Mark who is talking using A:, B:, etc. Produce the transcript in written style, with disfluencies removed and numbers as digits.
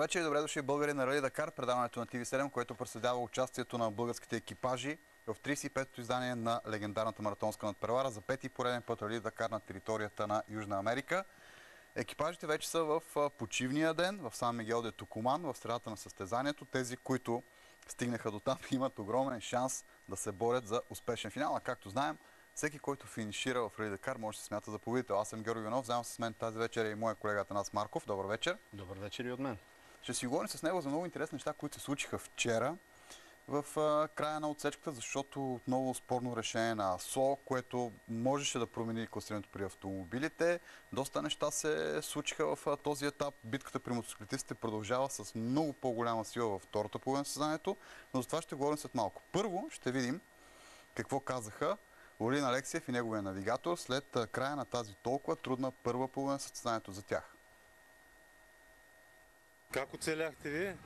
A: вечер и добре дошли българи на Рали Дакар, предаването на TV7, което проследява участието на българските екипажи в 35-то издание на легендарната маратонска надпревара за пети пореден път Рали Дакар на територията на Южна Америка. Екипажите вече са в почивния ден в Сан Мигел де Тукуман, в средата на състезанието. Тези, които стигнаха до там, имат огромен шанс да се борят за успешен финал. А както знаем, всеки, който финишира в Рали Дакар, може да се смята за победител. Аз съм Георги Иванов, заедно с мен тази вечер е и моя колега Атанас Марков. Добър вечер.
B: Добър вечер и от мен.
A: Ще си говорим с него за много интересни неща, които се случиха вчера в края на отсечката, защото отново спорно решение на АСО, което можеше да промени класирането при автомобилите. Доста неща се случиха в този етап. Битката при мотоциклетистите продължава с много по-голяма сила във втората половина на състезанието, но за това ще говорим след малко. Първо ще видим какво казаха Орлин Алексиев и неговия навигатор след края на тази толкова трудна първа половина на състезанието за тях.
C: Как оцеляхте ви